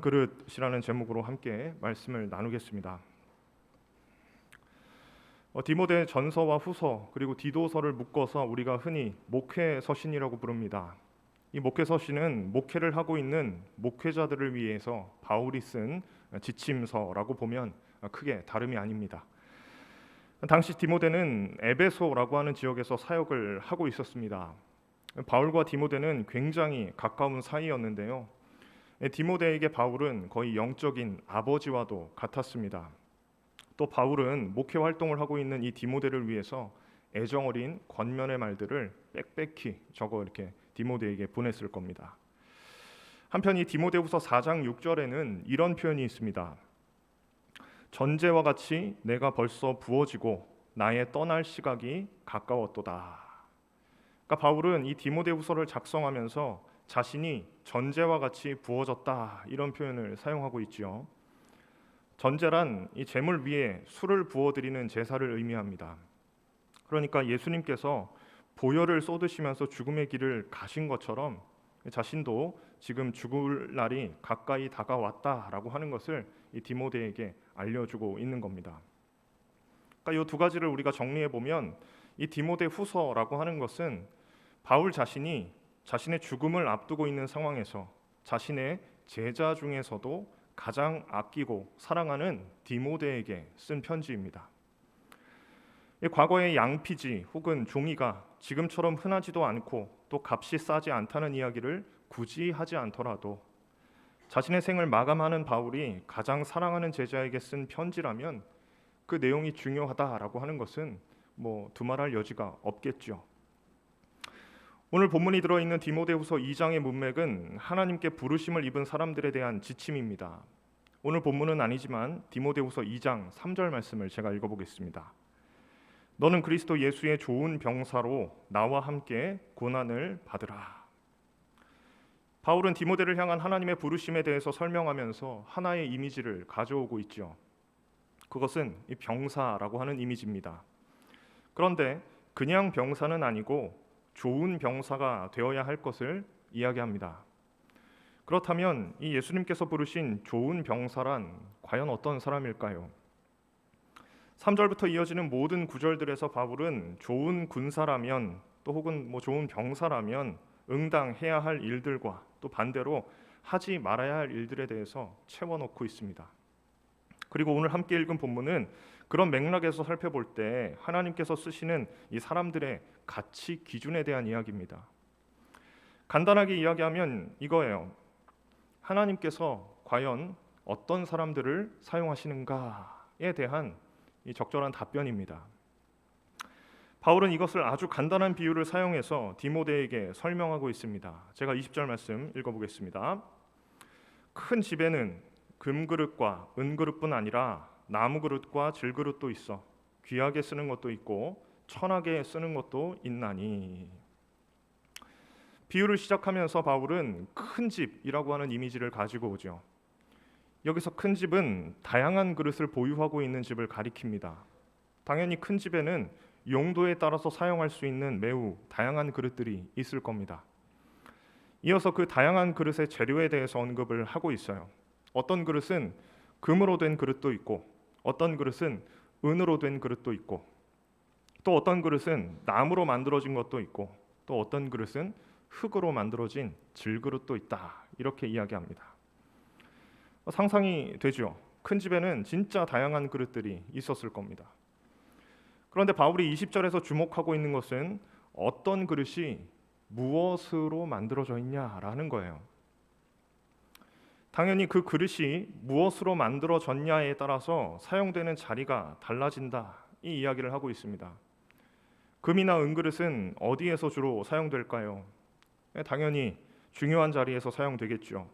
그릇이라는 제목으로 함께 말씀을 나누겠습니다. 디모데 전서와 후서 그리고 디도서를 묶어서 우리가 흔히 목회서신이라고 부릅니다. 이 목회서신은 목회를 하고 있는 목회자들을 위해서 바울이 쓴 지침서라고 보면 크게 다름이 아닙니다. 당시 디모데는 에베소라고 하는 지역에서 사역을 하고 있었습니다. 바울과 디모데는 굉장히 가까운 사이였는데요. 디모데에게 바울은 거의 영적인 아버지와도 같았습니다. 또 바울은 목회 활동을 하고 있는 이 디모데를 위해서 애정어린 권면의 말들을 빽빽히 적어 이렇게 디모데에게 보냈을 겁니다. 한편 이 디모데후서 4장 6절에는 이런 표현이 있습니다. 전제와 같이 내가 벌써 부어지고 나의 떠날 시각이 가까웠도다. 그러니까 바울은 이 디모데후서를 작성하면서 자신이 전제와 같이 부어졌다 이런 표현을 사용하고 있지요. 전제란 이 제물 위에 술을 부어드리는 제사를 의미합니다. 그러니까 예수님께서 보혈을 쏟으시면서 죽음의 길을 가신 것처럼 자신도 지금 죽을 날이 가까이 다가왔다라고 하는 것을 이 디모데에게 알려주고 있는 겁니다. 그러니까 이 두 가지를 우리가 정리해 보면 이 디모데 후서라고 하는 것은 바울 자신이 자신의 죽음을 앞두고 있는 상황에서 자신의 제자 중에서도 가장 아끼고 사랑하는 디모데에게 쓴 편지입니다. 과거의 양피지 혹은 종이가 지금처럼 흔하지도 않고 또 값이 싸지 않다는 이야기를 굳이 하지 않더라도 자신의 생을 마감하는 바울이 가장 사랑하는 제자에게 쓴 편지라면 그 내용이 중요하다라고 하는 것은 두말할 여지가 없겠죠. 오늘 본문이 들어있는 디모데후서 2장의 문맥은 하나님께 부르심을 입은 사람들에 대한 지침입니다. 오늘 본문은 아니지만 디모데후서 2장 3절 말씀을 제가 읽어보겠습니다. 너는 그리스도 예수의 좋은 병사로 나와 함께 고난을 받으라. 바울은 디모데를 향한 하나님의 부르심에 대해서 설명하면서 하나의 이미지를 가져오고 있죠. 그것은 이 병사라고 하는 이미지입니다. 그런데 그냥 병사는 아니고 좋은 병사가 되어야 할 것을 이야기합니다. 그렇다면 이 예수님께서 부르신 좋은 병사란 과연 어떤 사람일까요? 3절부터 이어지는 모든 구절들에서 바울은 좋은 군사라면 또 혹은 좋은 병사라면 응당해야 할 일들과 또 반대로 하지 말아야 할 일들에 대해서 채워놓고 있습니다. 그리고 오늘 함께 읽은 본문은 그런 맥락에서 살펴볼 때 하나님께서 쓰시는 이 사람들의 가치 기준에 대한 이야기입니다. 간단하게 이야기하면 이거예요. 하나님께서 과연 어떤 사람들을 사용하시는가에 대한 이 적절한 답변입니다. 바울은 이것을 아주 간단한 비유를 사용해서 디모데에게 설명하고 있습니다. 제가 20절 말씀 읽어보겠습니다. 큰 집에는 금그릇과 은그릇뿐 아니라 나무그릇과 질그릇도 있어 귀하게 쓰는 것도 있고 천하게 쓰는 것도 있나니. 비유를 시작하면서 바울은 큰 집이라고 하는 이미지를 가지고 오죠. 여기서 큰 집은 다양한 그릇을 보유하고 있는 집을 가리킵니다. 당연히 큰 집에는 용도에 따라서 사용할 수 있는 매우 다양한 그릇들이 있을 겁니다. 이어서 그 다양한 그릇의 재료에 대해서 언급을 하고 있어요. 어떤 그릇은 금으로 된 그릇도 있고 어떤 그릇은 은으로 된 그릇도 있고 또 어떤 그릇은 나무로 만들어진 것도 있고 또 어떤 그릇은 흙으로 만들어진 질그릇도 있다. 이렇게 이야기합니다. 상상이 되죠. 큰 집에는 진짜 다양한 그릇들이 있었을 겁니다. 그런데 바울이 20절에서 주목하고 있는 것은 어떤 그릇이 무엇으로 만들어져 있냐라는 거예요. 당연히 그 그릇이 무엇으로 만들어졌냐에 따라서 사용되는 자리가 달라진다. 이 이야기를 하고 있습니다. 금이나 은그릇은 어디에서 주로 사용될까요? 당연히 중요한 자리에서 사용되겠죠.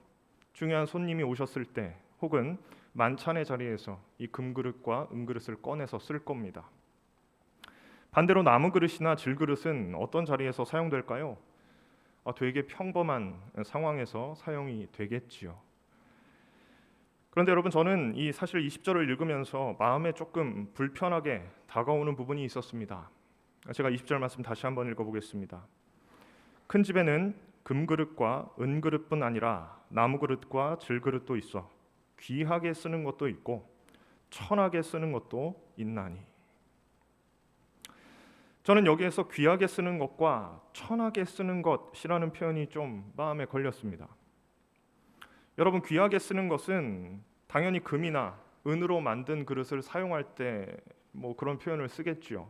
중요한 손님이 오셨을 때 혹은 만찬의 자리에서 이 금그릇과 은그릇을 꺼내서 쓸 겁니다. 반대로 나무그릇이나 질그릇은 어떤 자리에서 사용될까요? 되게 평범한 상황에서 사용이 되겠지요. 그런데 여러분, 저는 사실 20절을 읽으면서 마음에 조금 불편하게 다가오는 부분이 있었습니다. 제가 20절 말씀 다시 한번 읽어보겠습니다. 큰 집에는 금그릇과 은그릇뿐 아니라 나무그릇과 질그릇도 있어 귀하게 쓰는 것도 있고 천하게 쓰는 것도 있나니. 저는 여기에서 귀하게 쓰는 것과 천하게 쓰는 것이라는 표현이 좀 마음에 걸렸습니다. 여러분, 귀하게 쓰는 것은 당연히 금이나 은으로 만든 그릇을 사용할 때 뭐 그런 표현을 쓰겠지요.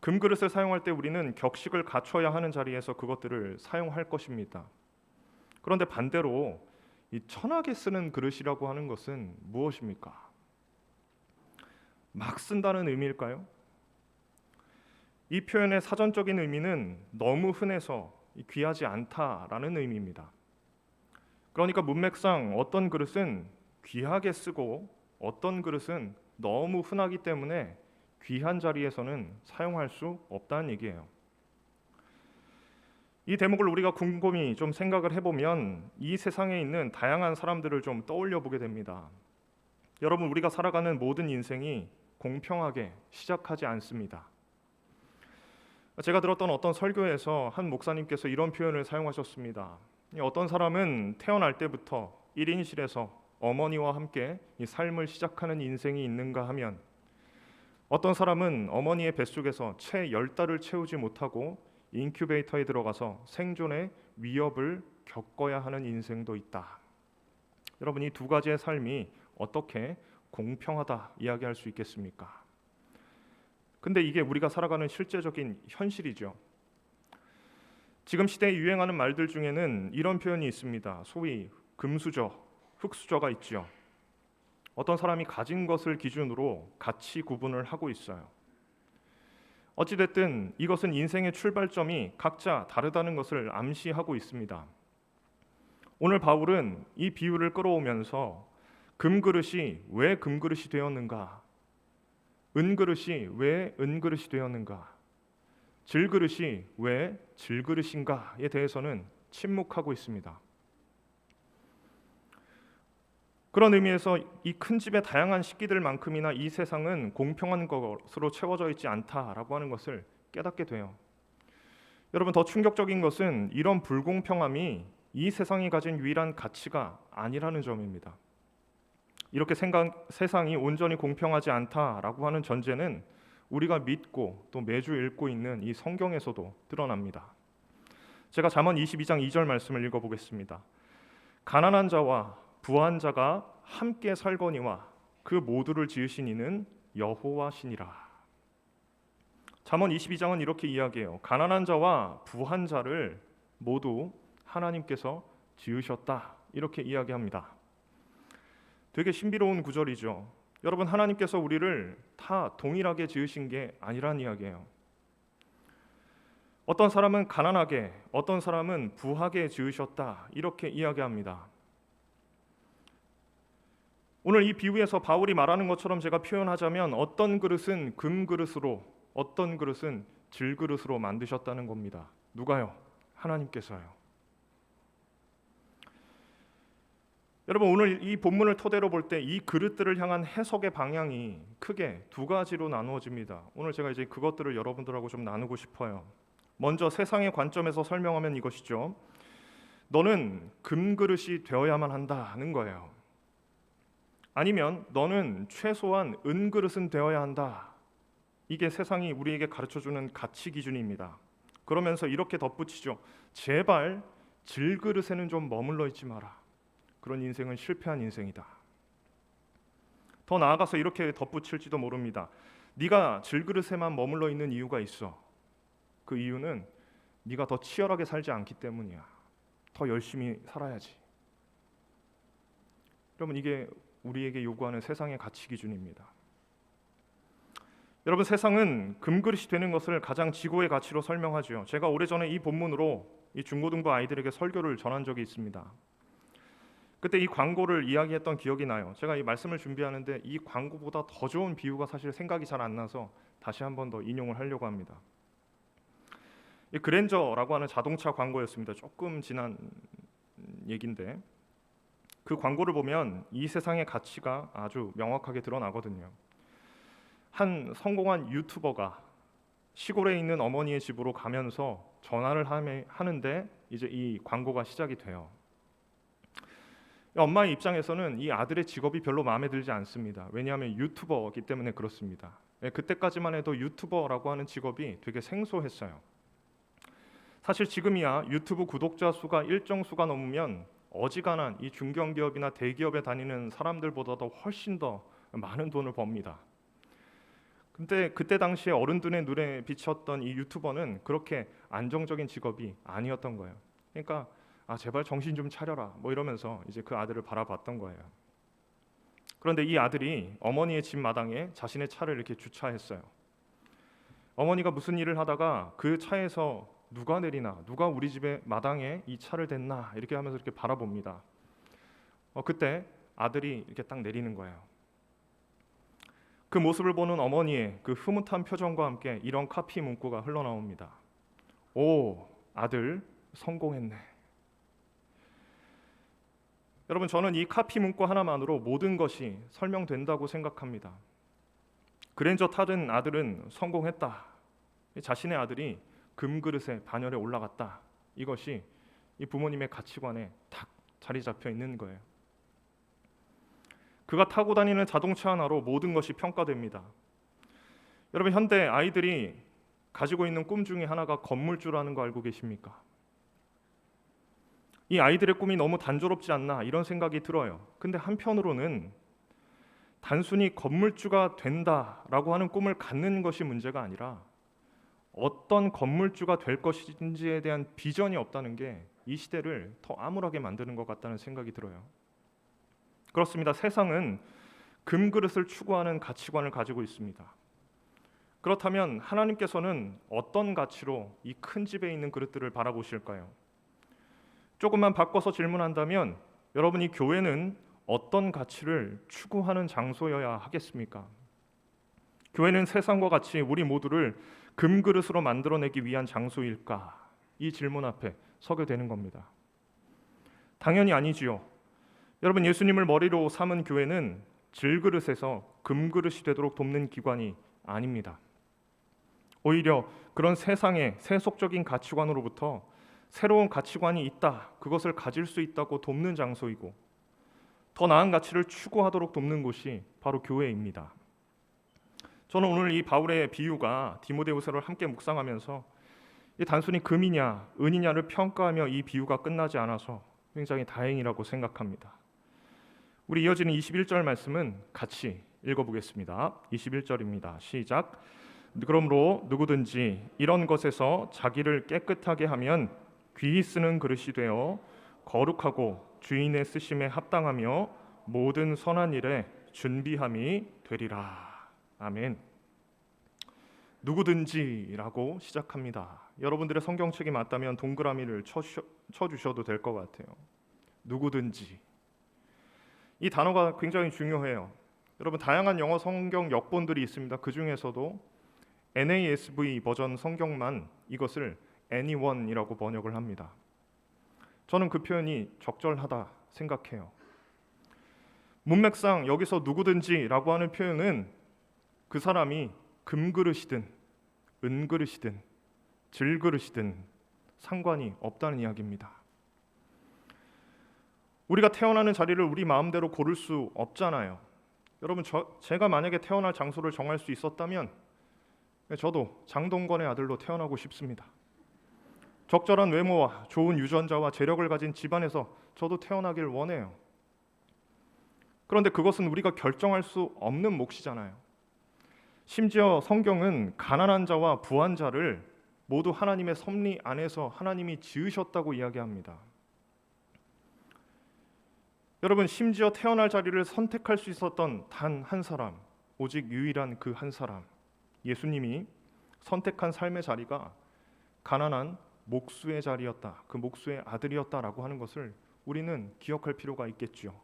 금그릇을 사용할 때 우리는 격식을 갖춰야 하는 자리에서 그것들을 사용할 것입니다. 그런데 반대로 이 천하게 쓰는 그릇이라고 하는 것은 무엇입니까? 막 쓴다는 의미일까요? 이 표현의 사전적인 의미는 너무 흔해서 귀하지 않다라는 의미입니다. 그러니까 문맥상 어떤 그릇은 귀하게 쓰고 어떤 그릇은 너무 흔하기 때문에 귀한 자리에서는 사용할 수 없다는 얘기예요. 이 대목을 우리가 곰곰이 좀 생각을 해보면 이 세상에 있는 다양한 사람들을 좀 떠올려 보게 됩니다. 여러분, 우리가 살아가는 모든 인생이 공평하게 시작하지 않습니다. 제가 들었던 어떤 설교에서 한 목사님께서 이런 표현을 사용하셨습니다. 어떤 사람은 태어날 때부터 1인실에서 어머니와 함께 이 삶을 시작하는 인생이 있는가 하면, 어떤 사람은 어머니의 뱃속에서 채 10달을 채우지 못하고 인큐베이터에 들어가서 생존의 위협을 겪어야 하는 인생도 있다. 여러분, 이 두 가지의 삶이 어떻게 공평하다 이야기할 수 있겠습니까? 근데 이게 우리가 살아가는 실제적인 현실이죠. 지금 시대에 유행하는 말들 중에는 이런 표현이 있습니다. 소위 금수저, 흙수저가 있죠. 어떤 사람이 가진 것을 기준으로 가치 구분을 하고 있어요. 어찌됐든 이것은 인생의 출발점이 각자 다르다는 것을 암시하고 있습니다. 오늘 바울은 이 비유를 끌어오면서 금그릇이 왜 금그릇이 되었는가, 은그릇이 왜 은그릇이 되었는가, 질그릇이 왜 질그릇인가에 대해서는 침묵하고 있습니다. 그런 의미에서 이 큰 집의 다양한 식기들만큼이나 이 세상은 공평한 것으로 채워져 있지 않다라고 하는 것을 깨닫게 돼요. 여러분, 더 충격적인 것은 이런 불공평함이 이 세상이 가진 유일한 가치가 아니라는 점입니다. 이렇게 세상이 온전히 공평하지 않다라고 하는 전제는 우리가 믿고 또 매주 읽고 있는 이 성경에서도 드러납니다. 제가 잠언 22장 2절 말씀을 읽어보겠습니다. 가난한 자와 부한 자가 함께 살거니와 그 모두를 지으신 이는 여호와시니라. 잠언 22장은 이렇게 이야기해요. 가난한 자와 부한 자를 모두 하나님께서 지으셨다, 이렇게 이야기합니다. 되게 신비로운 구절이죠. 여러분, 하나님께서 우리를 다 동일하게 지으신 게 아니란 이야기예요. 어떤 사람은 가난하게, 어떤 사람은 부하게 지으셨다, 이렇게 이야기합니다. 오늘 이 비유에서 바울이 말하는 것처럼 제가 표현하자면 어떤 그릇은 금그릇으로, 어떤 그릇은 질그릇으로 만드셨다는 겁니다. 누가요? 하나님께서요. 여러분, 오늘 이 본문을 토대로 볼 때 이 그릇들을 향한 해석의 방향이 크게 두 가지로 나누어집니다. 오늘 제가 이제 그것들을 여러분들하고 좀 나누고 싶어요. 먼저 세상의 관점에서 설명하면 이것이죠. 너는 금그릇이 되어야만 한다는 거예요. 아니면 너는 최소한 은그릇은 되어야 한다. 이게 세상이 우리에게 가르쳐주는 가치 기준입니다. 그러면서 이렇게 덧붙이죠. 제발 질그릇에는 좀 머물러 있지 마라. 그런 인생은 실패한 인생이다. 더 나아가서 이렇게 덧붙일지도 모릅니다. 네가 질그릇에만 머물러 있는 이유가 있어. 그 이유는 네가 더 치열하게 살지 않기 때문이야. 더 열심히 살아야지. 여러분, 이게 우리에게 요구하는 세상의 가치 기준입니다. 여러분, 세상은 금그릇이 되는 것을 가장 지고의 가치로 설명하죠. 제가 오래전에 이 본문으로 이 중고등부 아이들에게 설교를 전한 적이 있습니다. 그때 이 광고를 이야기했던 기억이 나요. 제가 이 말씀을 준비하는데 이 광고보다 더 좋은 비유가 사실 생각이 잘 안 나서 다시 한 번 더 인용을 하려고 합니다. 이 그랜저라고 하는 자동차 광고였습니다. 조금 지난 얘긴데 그 광고를 보면 이 세상의 가치가 아주 명확하게 드러나거든요. 한 성공한 유튜버가 시골에 있는 어머니의 집으로 가면서 전화를 하는데 이제 이 광고가 시작이 돼요. 엄마의 입장에서는 이 아들의 직업이 별로 마음에 들지 않습니다. 왜냐하면 유튜버이기 때문에 그렇습니다. 그때까지만 해도 유튜버라고 하는 직업이 되게 생소했어요. 사실 지금이야 유튜브 구독자 수가 일정 수가 넘으면 어지간한 이 중견기업이나 대기업에 다니는 사람들보다도 훨씬 더 많은 돈을 법니다. 근데 그때 당시에 어른들의 눈에 비쳤던 이 유튜버는 그렇게 안정적인 직업이 아니었던 거예요. 그러니까 제발 정신 좀 차려라 뭐 이러면서 이제 그 아들을 바라봤던 거예요. 그런데 이 아들이 어머니의 집 마당에 자신의 차를 이렇게 주차했어요. 어머니가 무슨 일을 하다가 그 차에서 누가 내리나, 누가 우리 집의 마당에 이 차를 댔나 이렇게 하면서 이렇게 바라봅니다. 그때 아들이 이렇게 딱 내리는 거예요. 그 모습을 보는 어머니의 그 흐뭇한 표정과 함께 이런 카피 문구가 흘러나옵니다. 오, 아들 성공했네. 여러분, 저는 이 카피 문구 하나만으로 모든 것이 설명된다고 생각합니다. 그랜저 타던 아들은 성공했다. 자신의 아들이 금그릇의 반열에 올라갔다. 이것이 이 부모님의 가치관에 딱 자리 잡혀 있는 거예요. 그가 타고 다니는 자동차 하나로 모든 것이 평가됩니다. 여러분, 현대 아이들이 가지고 있는 꿈 중에 하나가 건물주라는 거 알고 계십니까? 이 아이들의 꿈이 너무 단조롭지 않나 이런 생각이 들어요. 근데 한편으로는 단순히 건물주가 된다라고 하는 꿈을 갖는 것이 문제가 아니라 어떤 건물주가 될 것인지에 대한 비전이 없다는 게 이 시대를 더 암울하게 만드는 것 같다는 생각이 들어요. 그렇습니다. 세상은 금그릇을 추구하는 가치관을 가지고 있습니다. 그렇다면 하나님께서는 어떤 가치로 이 큰 집에 있는 그릇들을 바라보실까요? 조금만 바꿔서 질문한다면 여러분, 이 교회는 어떤 가치를 추구하는 장소여야 하겠습니까? 교회는 세상과 같이 우리 모두를 금그릇으로 만들어내기 위한 장소일까? 이 질문 앞에 서게 되는 겁니다. 당연히 아니지요. 여러분, 예수님을 머리로 삼은 교회는 질그릇에서 금그릇이 되도록 돕는 기관이 아닙니다. 오히려 그런 세상의 세속적인 가치관으로부터 새로운 가치관이 있다, 그것을 가질 수 있다고 돕는 장소이고 더 나은 가치를 추구하도록 돕는 곳이 바로 교회입니다. 저는 오늘 이 바울의 비유가 디모데후서를 함께 묵상하면서 단순히 금이냐 은이냐를 평가하며 이 비유가 끝나지 않아서 굉장히 다행이라고 생각합니다. 우리 이어지는 21절 말씀은 같이 읽어보겠습니다. 21절입니다. 시작. 그러므로 누구든지 이런 것에서 자기를 깨끗하게 하면 귀히 쓰는 그릇이 되어 거룩하고 주인의 쓰심에 합당하며 모든 선한 일에 준비함이 되리라. 아멘. 누구든지라고 시작합니다. 여러분들의 성경책이 맞다면 동그라미를 쳐주셔도 될 것 같아요. 누구든지. 이 단어가 굉장히 중요해요. 여러분, 다양한 영어 성경 역본들이 있습니다. 그 중에서도 NASV 버전 성경만 이것을 anyone이라고 번역을 합니다. 저는 그 표현이 적절하다 생각해요. 문맥상 여기서 누구든지라고 하는 표현은 그 사람이 금그릇이든 은그릇이든 질그릇이든 상관이 없다는 이야기입니다. 우리가 태어나는 자리를 우리 마음대로 고를 수 없잖아요. 여러분, 제가 만약에 태어날 장소를 정할 수 있었다면 저도 장동건의 아들로 태어나고 싶습니다. 적절한 외모와 좋은 유전자와 재력을 가진 집안에서 저도 태어나길 원해요. 그런데 그것은 우리가 결정할 수 없는 몫이잖아요. 심지어 성경은 가난한 자와 부한 자를 모두 하나님의 섭리 안에서 하나님이 지으셨다고 이야기합니다. 여러분, 심지어 태어날 자리를 선택할 수 있었던 단 한 사람, 오직 유일한 그 한 사람, 예수님이 선택한 삶의 자리가 가난한 목수의 자리였다, 그 목수의 아들이었다라고 하는 것을 우리는 기억할 필요가 있겠죠.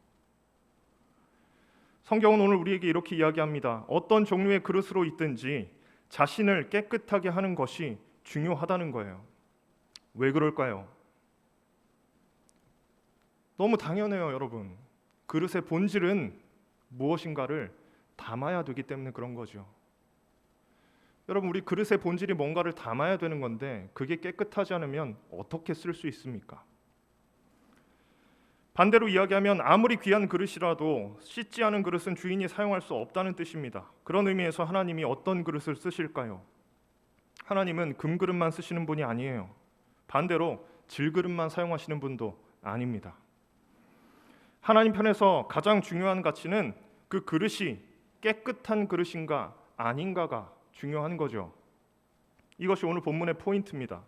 성경은 오늘 우리에게 이렇게 이야기합니다. 어떤 종류의 그릇으로 있든지 자신을 깨끗하게 하는 것이 중요하다는 거예요. 왜 그럴까요? 너무 당연해요, 여러분. 그릇의 본질은 무엇인가를 담아야 되기 때문에 그런 거죠. 여러분, 우리 그릇의 본질이 뭔가를 담아야 되는 건데 그게 깨끗하지 않으면 어떻게 쓸 수 있습니까? 반대로 이야기하면 아무리 귀한 그릇이라도 씻지 않은 그릇은 주인이 사용할 수 없다는 뜻입니다. 그런 의미에서 하나님이 어떤 그릇을 쓰실까요? 하나님은 금그릇만 쓰시는 분이 아니에요. 반대로 질그릇만 사용하시는 분도 아닙니다. 하나님 편에서 가장 중요한 가치는 그 그릇이 깨끗한 그릇인가 아닌가가 중요한 거죠. 이것이 오늘 본문의 포인트입니다.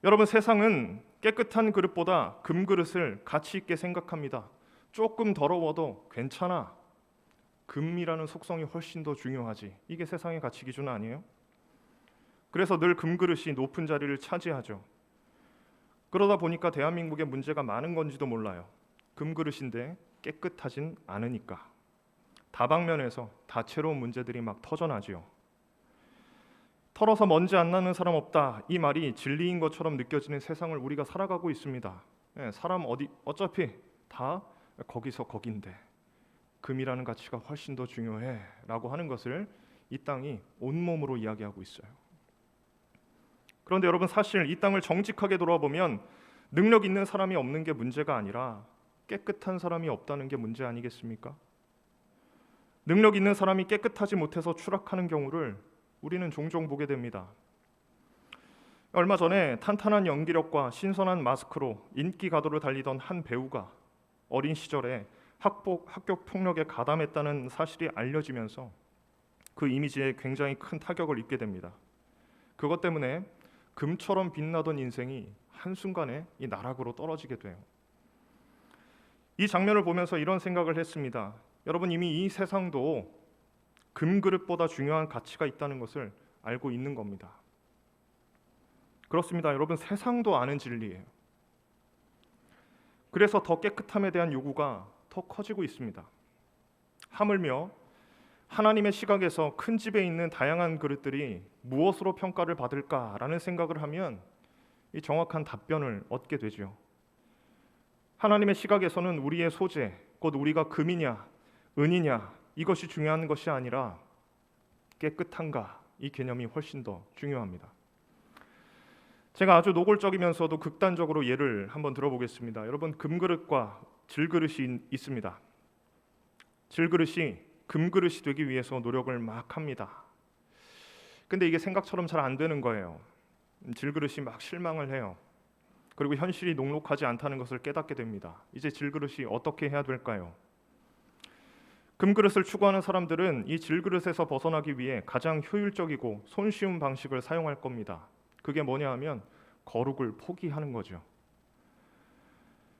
여러분, 세상은 깨끗한 그릇보다 금그릇을 가치 있게 생각합니다. 조금 더러워도 괜찮아. 금이라는 속성이 훨씬 더 중요하지. 이게 세상의 가치 기준 아니에요? 그래서 늘 금그릇이 높은 자리를 차지하죠. 그러다 보니까 대한민국에 문제가 많은 건지도 몰라요. 금그릇인데 깨끗하진 않으니까. 다방면에서 다채로운 문제들이 막 터져나지요. 털어서 먼지 안 나는 사람 없다, 이 말이 진리인 것처럼 느껴지는 세상을 우리가 살아가고 있습니다. 사람 어차피 다 거기서 거긴데 금이라는 가치가 훨씬 더 중요해 라고 하는 것을 이 땅이 온몸으로 이야기하고 있어요. 그런데 여러분, 사실 이 땅을 정직하게 돌아보면 능력 있는 사람이 없는 게 문제가 아니라 깨끗한 사람이 없다는 게 문제 아니겠습니까? 능력 있는 사람이 깨끗하지 못해서 추락하는 경우를 우리는 종종 보게 됩니다. 얼마 전에 탄탄한 연기력과 신선한 마스크로 인기 가도를 달리던 한 배우가 어린 시절에 학교 폭력에 가담했다는 사실이 알려지면서 그 이미지에 굉장히 큰 타격을 입게 됩니다. 그것 때문에 금처럼 빛나던 인생이 한순간에 이 나락으로 떨어지게 돼요. 이 장면을 보면서 이런 생각을 했습니다. 여러분, 이미 이 세상도 금그릇보다 중요한 가치가 있다는 것을 알고 있는 겁니다. 그렇습니다. 여러분, 세상도 아는 진리예요. 그래서 더 깨끗함에 대한 요구가 더 커지고 있습니다. 하물며 하나님의 시각에서 큰 집에 있는 다양한 그릇들이 무엇으로 평가를 받을까라는 생각을 하면 이 정확한 답변을 얻게 되죠. 하나님의 시각에서는 우리의 소재, 곧 우리가 금이냐 은이냐 이것이 중요한 것이 아니라 깨끗한가, 이 개념이 훨씬 더 중요합니다. 제가 아주 노골적이면서도 극단적으로 예를 한번 들어보겠습니다. 여러분, 금그릇과 질그릇이 있습니다. 질그릇이 금그릇이 되기 위해서 노력을 막 합니다. 근데 이게 생각처럼 잘 안 되는 거예요. 질그릇이 막 실망을 해요. 그리고 현실이 녹록하지 않다는 것을 깨닫게 됩니다. 이제 질그릇이 어떻게 해야 될까요? 금그릇을 추구하는 사람들은 이 질그릇에서 벗어나기 위해 가장 효율적이고 손쉬운 방식을 사용할 겁니다. 그게 뭐냐 하면 거룩을 포기하는 거죠.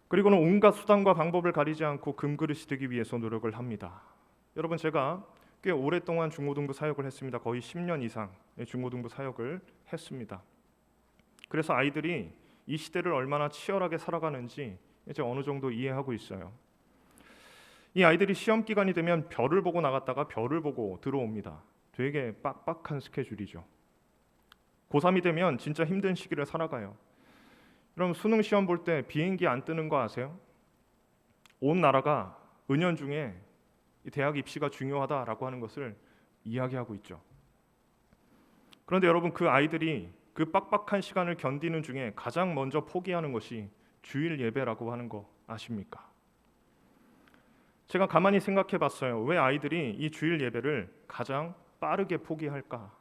그리고는 온갖 수단과 방법을 가리지 않고 금그릇이 되기 위해서 노력을 합니다. 여러분, 제가 꽤 오랫동안 중고등부 사역을 했습니다. 거의 10년 이상 중고등부 사역을 했습니다. 그래서 아이들이 이 시대를 얼마나 치열하게 살아가는지 이제 어느 정도 이해하고 있어요. 이 아이들이 시험 기간이 되면 별을 보고 나갔다가 별을 보고 들어옵니다. 되게 빡빡한 스케줄이죠. 고3이 되면 진짜 힘든 시기를 살아가요. 그럼 수능 시험 볼 때 비행기 안 뜨는 거 아세요? 온 나라가 은연중에 이 대학 입시가 중요하다라고 하는 것을 이야기하고 있죠. 그런데 여러분, 그 아이들이 그 빡빡한 시간을 견디는 중에 가장 먼저 포기하는 것이 주일 예배라고 하는 거 아십니까? 제가 가만히 생각해 봤어요. 왜 아이들이 이 주일 예배를 가장 빠르게 포기할까?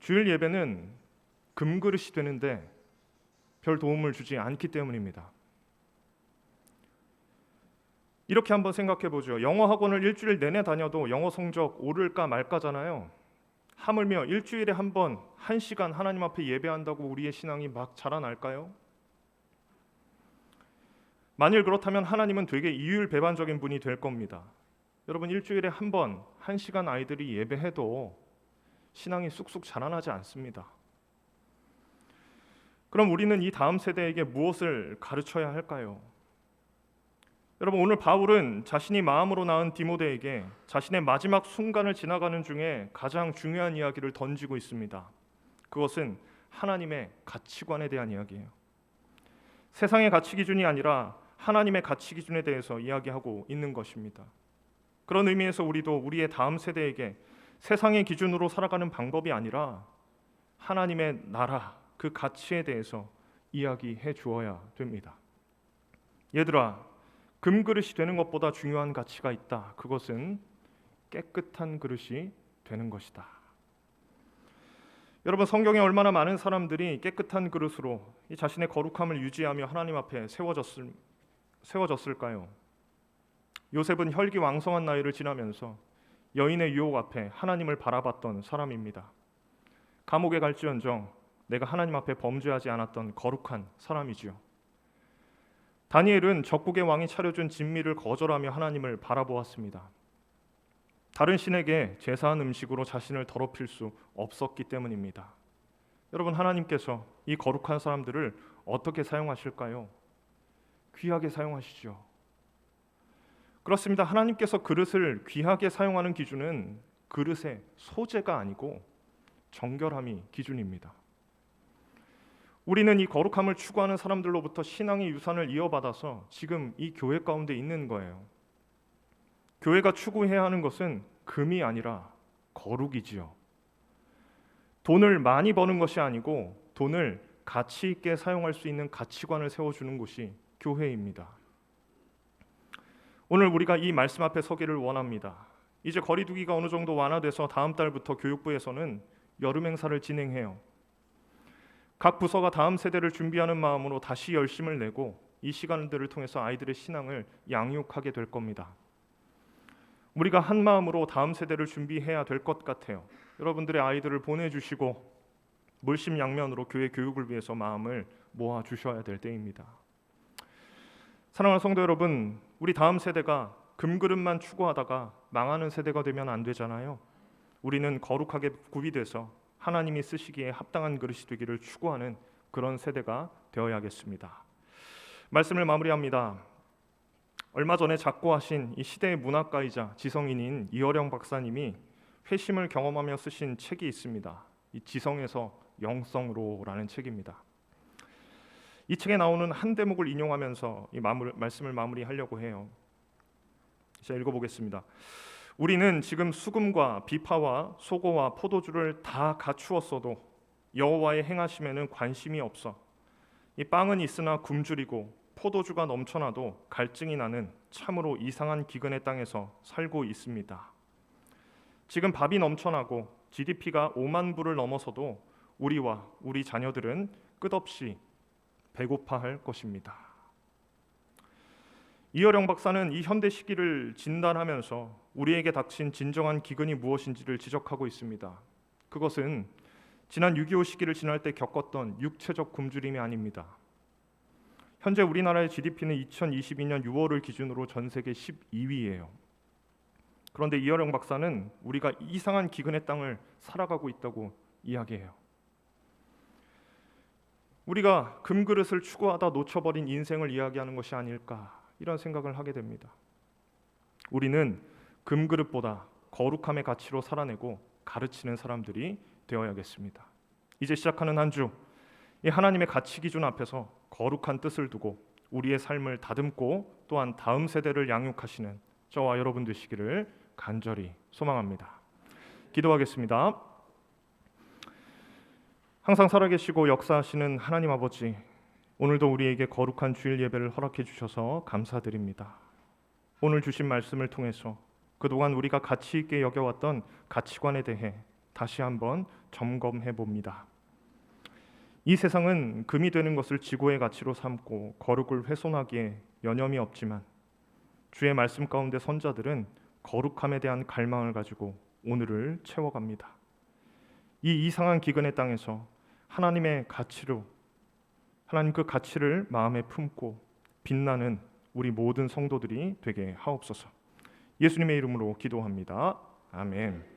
주일 예배는 금그릇이 되는데 별 도움을 주지 않기 때문입니다. 이렇게 한번 생각해 보죠. 영어 학원을 일주일 내내 다녀도 영어 성적 오를까 말까잖아요. 하물며 일주일에 한 번 1시간 하나님 앞에 예배한다고 우리의 신앙이 막 자라날까요? 만일 그렇다면 하나님은 되게 이율배반적인 분이 될 겁니다. 여러분, 일주일에 한 번 1시간 아이들이 예배해도 신앙이 쑥쑥 자라나지 않습니다. 그럼 우리는 이 다음 세대에게 무엇을 가르쳐야 할까요? 여러분, 오늘 바울은 자신이 마음으로 낳은 디모데에게 자신의 마지막 순간을 지나가는 중에 가장 중요한 이야기를 던지고 있습니다. 그것은 하나님의 가치관에 대한 이야기예요. 세상의 가치 기준이 아니라 하나님의 가치 기준에 대해서 이야기하고 있는 것입니다. 그런 의미에서 우리도 우리의 다음 세대에게 세상의 기준으로 살아가는 방법이 아니라 하나님의 나라, 그 가치에 대해서 이야기해 주어야 됩니다. 얘들아, 금그릇이 되는 것보다 중요한 가치가 있다. 그것은 깨끗한 그릇이 되는 것이다. 여러분, 성경에 얼마나 많은 사람들이 깨끗한 그릇으로 이 자신의 거룩함을 유지하며 하나님 앞에 세워졌을까요? 요셉은 혈기왕성한 나이를 지나면서 여인의 유혹 앞에 하나님을 바라봤던 사람입니다. 감옥에 갈지언정 내가 하나님 앞에 범죄하지 않았던 거룩한 사람이지요. 다니엘은 적국의 왕이 차려준 진미를 거절하며 하나님을 바라보았습니다. 다른 신에게 제사한 음식으로 자신을 더럽힐 수 없었기 때문입니다. 여러분, 하나님께서 이 거룩한 사람들을 어떻게 사용하실까요? 귀하게 사용하시죠. 그렇습니다. 하나님께서 그릇을 귀하게 사용하는 기준은 그릇의 소재가 아니고 정결함이 기준입니다. 우리는 이 거룩함을 추구하는 사람들로부터 신앙의 유산을 이어받아서 지금 이 교회 가운데 있는 거예요. 교회가 추구해야 하는 것은 금이 아니라 거룩이지요. 돈을 많이 버는 것이 아니고 돈을 가치 있게 사용할 수 있는 가치관을 세워주는 곳이 교회입니다. 오늘 우리가 이 말씀 앞에 서기를 원합니다. 이제 거리두기가 어느 정도 완화돼서 다음 달부터 교육부에서는 여름 행사를 진행해요. 각 부서가 다음 세대를 준비하는 마음으로 다시 열심을 내고 이 시간들을 통해서 아이들의 신앙을 양육하게 될 겁니다. 우리가 한 마음으로 다음 세대를 준비해야 될 것 같아요. 여러분들의 아이들을 보내주시고 물심양면으로 교회 교육을 위해서 마음을 모아주셔야 될 때입니다. 사랑하는 성도 여러분, 우리 다음 세대가 금그릇만 추구하다가 망하는 세대가 되면 안 되잖아요. 우리는 거룩하게 구비돼서 하나님이 쓰시기에 합당한 그릇이 되기를 추구하는 그런 세대가 되어야겠습니다. 말씀을 마무리합니다. 얼마 전에 작고하신 이 시대의 문학가이자 지성인인 이어령 박사님이 회심을 경험하며 쓰신 책이 있습니다. 이 지성에서 영성으로라는 책입니다. 이 책에 나오는 한 대목을 인용하면서 이 말씀을 마무리하려고 해요. 제가 읽어보겠습니다. 우리는 지금 수금과 비파와 소고와 포도주를 다 갖추었어도 여호와의 행하심에는 관심이 없어. 이 빵은 있으나 굶주리고 포도주가 넘쳐나도 갈증이 나는 참으로 이상한 기근의 땅에서 살고 있습니다. 지금 밥이 넘쳐나고 GDP가 5만 불을 넘어서도 우리와 우리 자녀들은 끝없이 배고파할 것입니다. 이어령 박사는 이 현대 시기를 진단하면서 우리에게 닥친 진정한 기근이 무엇인지를 지적하고 있습니다. 그것은 지난 6.25 시기를 지날 때 겪었던 육체적 굶주림이 아닙니다. 현재 우리나라의 GDP는 2022년 6월을 기준으로 전 세계 12위예요. 그런데 이어령 박사는 우리가 이상한 기근의 땅을 살아가고 있다고 이야기해요. 우리가 금그릇을 추구하다 놓쳐버린 인생을 이야기하는 것이 아닐까, 이런 생각을 하게 됩니다. 우리는 금그릇보다 거룩함의 가치로 살아내고 가르치는 사람들이 되어야겠습니다. 이제 시작하는 한 주, 이 하나님의 가치 기준 앞에서 거룩한 뜻을 두고 우리의 삶을 다듬고 또한 다음 세대를 양육하시는 저와 여러분 되시기를 간절히 소망합니다. 기도하겠습니다. 항상 살아계시고 역사하시는 하나님 아버지, 오늘도 우리에게 거룩한 주일 예배를 허락해 주셔서 감사드립니다. 오늘 주신 말씀을 통해서 그동안 우리가 가치 있게 여겨왔던 가치관에 대해 다시 한번 점검해 봅니다. 이 세상은 금이 되는 것을 지고의 가치로 삼고 거룩을 훼손하기에 여념이 없지만 주의 말씀 가운데 선자들은 거룩함에 대한 갈망을 가지고 오늘을 채워갑니다. 이 이상한 기근의 땅에서 하나님의 가치로, 하나님 그 가치를 마음에 품고 빛나는 우리 모든 성도들이 되게 하옵소서. 예수님의 이름으로 기도합니다. 아멘.